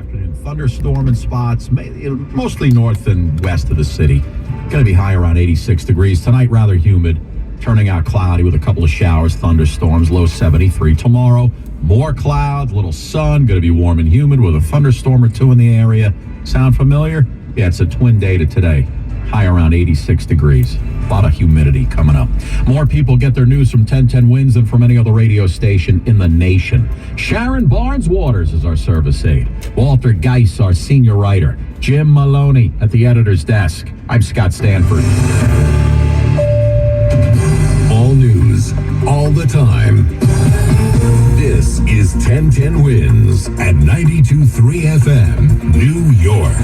afternoon. Thunderstorm in spots, mostly north and west of the city. Going to be high around 86 degrees. Tonight, rather humid. Turning out cloudy with a couple of showers, thunderstorms, low 73. Tomorrow, more clouds, little sun. Going to be warm and humid with a thunderstorm or two in the area. Sound familiar? Yeah, it's a twin day to today. High around 86 degrees. A lot of humidity coming up. More people get their news from 1010 Winds than from any other radio station in the nation. Sharon Barnes-Waters is our service aide. Walter Geis, our senior writer. Jim Maloney at the editor's desk. I'm Scott Stanford. All news, all the time. This is 1010 Winds at 92.3 FM, New York.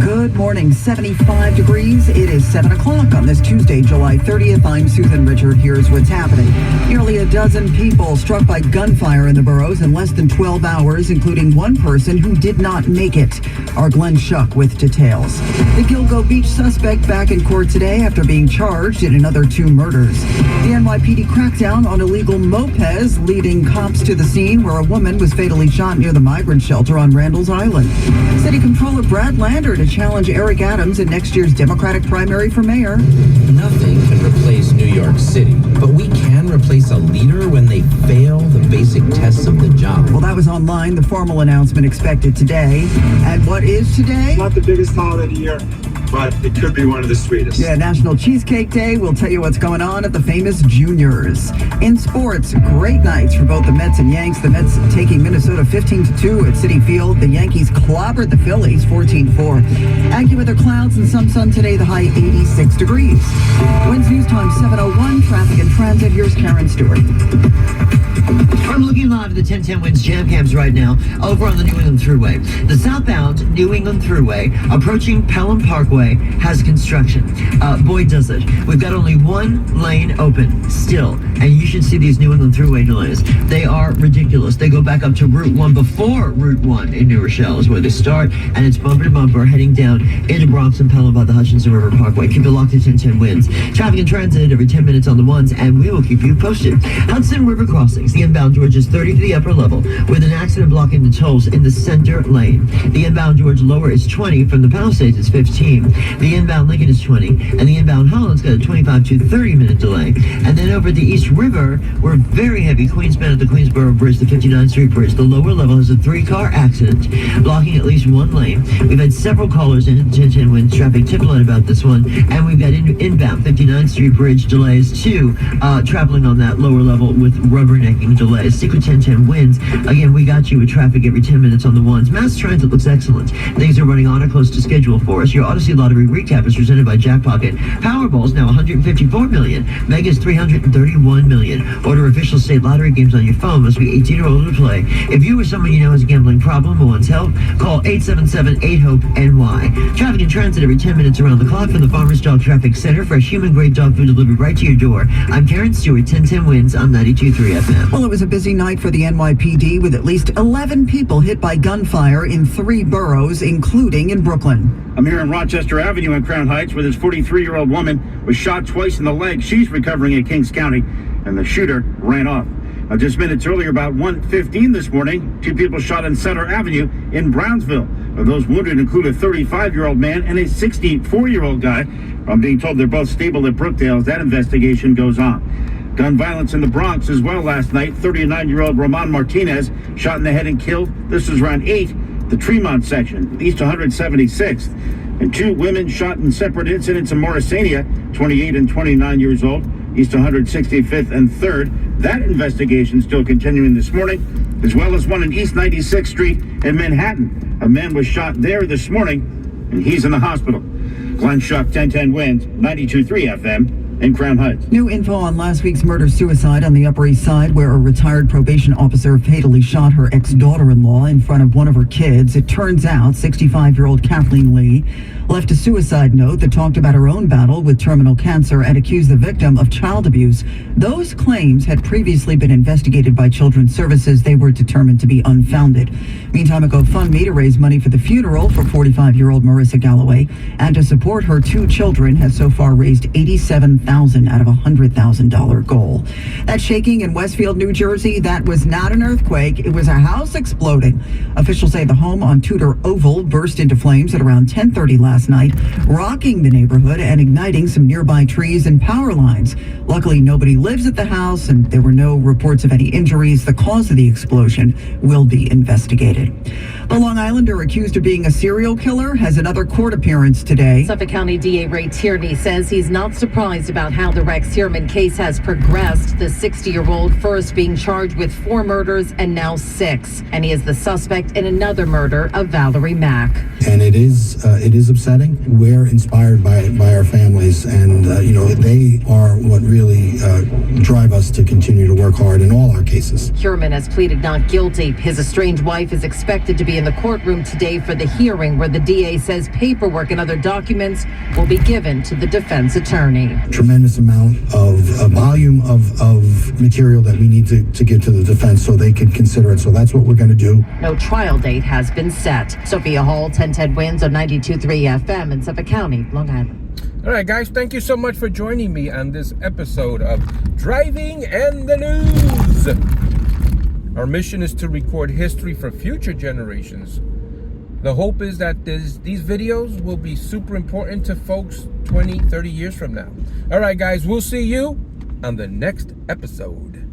Good morning, 75 degrees. It is 7 o'clock on this Tuesday, July 30th. I'm Susan Richard. Here's what's happening. Nearly a dozen people struck by gunfire in the boroughs in less than 12 hours, including one person who did not make it. Our Glenn Schuck with details. The Gilgo Beach suspect back in court today after being charged in another 2 murders. The NYPD crackdown on illegal mopeds, leading cops to the scene where a woman was fatally shot near the migrant shelter on Randall's Island. City Controller Brad Lander to challenge Eric Adams in next year's Democratic primary for mayor. Nothing can replace New York City, but we can replace a leader when they fail the basic tests of the job. Well, that was online. The formal announcement expected today. And what is today? Not the biggest holiday of the year, but it could be one of the sweetest. Yeah, National Cheesecake Day. We'll tell you what's going on at the famous Juniors. In sports, great nights for both the Mets and Yanks. The Mets taking Minnesota 15-2 at Citi Field. The Yankees clobbered the Phillies 14-4. AccuWeather clouds and some sun today, the high 86 degrees. Winds News Time 7:01, traffic and transit. Here's Karen Stewart. I'm looking live at the 1010 Winds jam cams right now over on the New England Thruway. The southbound New England Thruway approaching Pelham Parkway has construction. Boy, does it. We've got only one lane open still, and you should see these New England Thruway delays. They are ridiculous. They go back up to Route 1 before Route 1 in New Rochelle is where they start, and it's bumper to bumper heading down into Bronx and Pelham by the Hutchinson River Parkway. Keep it locked to 1010 Winds. Traffic and transit every 10 minutes on the ones, and we will keep you posted. Hudson River crossings. The inbound George is 30 to the upper level with an accident blocking the tolls in the center lane. The inbound George lower is 20. From the Palisades is 15. The inbound Lincoln is 20. And the inbound Holland's got a 25 to 30 minute delay. And then over the East River, we're very heavy. Queensbend at the Queensboro Bridge, the 59th Street Bridge. The lower level has a 3-car accident blocking at least one lane. We've had several callers in at 1010 Winds traffic tip line about this one. And we've got inbound 59th Street Bridge delays too, traveling on that lower level with rubbernecking delays. Secret 1010 Winds. Again, we got you with traffic every 10 minutes on the ones. Mass transit looks excellent. Things are running on or close to schedule for us. Your Odyssey Lottery recap is presented by Jackpocket. Powerball's now 154 million. Mega's 331 million. Order official state lottery games on your phone. Must be 18 or older to play. If you or someone you know has a gambling problem or wants help, call 877-8-HOPE-NY. Traffic and transit every 10 minutes around the clock from the Farmers Dog Traffic Center. Fresh human-grade dog food delivered right to your door. I'm Karen Stewart, 1010 Winds on 92.3 FM. Well, it was a busy night for the NYPD with at least 11 people hit by gunfire in 3 boroughs, including in Brooklyn. I'm here on Rochester Avenue in Crown Heights where this 43-year-old woman was shot twice in the leg. She's recovering in Kings County, and the shooter ran off. Just minutes earlier, about 1:15 this morning, 2 people shot on Center Avenue in Brownsville. Those wounded include a 35-year-old man and a 64-year-old guy. I'm being told they're both stable at Brookdale as that investigation goes on. Gun violence in the Bronx as well last night. 39-year-old Roman Martinez shot in the head and killed. This was around 8, the Tremont section, East 176th. And 2 women shot in separate incidents in Morrisania, 28 and 29 years old, East 165th and 3rd. That investigation still continuing this morning, as well as one in East 96th Street in Manhattan. A man was shot there this morning, and he's in the hospital. Glenn Schuck, 1010 Winds, 92.3 FM. In Crown Heights. New info on last week's murder-suicide on the Upper East Side, where a retired probation officer fatally shot her ex-daughter-in-law in front of one of her kids. It turns out 65-year-old Kathleen Lee left a suicide note that talked about her own battle with terminal cancer and accused the victim of child abuse. Those claims had previously been investigated by Children's Services. They were determined to be unfounded. Meantime, a GoFundMe to raise money for the funeral for 45-year-old Marissa Galloway and to support her 2 children has so far raised $87,000. $50,000 out of a $100,000 goal. That shaking in Westfield, New Jersey, that was not an earthquake. It was a house exploding. Officials say the home on Tudor Oval burst into flames at around 10:30 last night, rocking the neighborhood and igniting some nearby trees and power lines. Luckily, nobody lives at the house and there were no reports of any injuries. The cause of the explosion will be investigated. A Long Islander accused of being a serial killer has another court appearance today. Suffolk County DA Ray Tierney says he's not surprised about how the Rex Heuermann case has progressed. The 60-year-old first being charged with 4 murders and now 6. And he is the suspect in another murder of Valerie Mack. And it is upsetting. We're inspired by our families, and they are what really drive us to continue to work hard in all our cases. Heuermann has pleaded not guilty. His estranged wife is expected to be in the courtroom today for the hearing, where the DA says paperwork and other documents will be given to the defense attorney. Tremendous amount of volume of material that we need to give to the defense so they can consider it. So that's what we're going to do. No trial date has been set. Sophia Hall, 1010 Wins on 92.3 FM in Suffolk County, Long Island. All right, guys, thank you so much for joining me on this episode of Driving and the News. Our mission is to record history for future generations. The hope is that these videos will be super important to folks 20, 30 years from now. All right, guys, we'll see you on the next episode.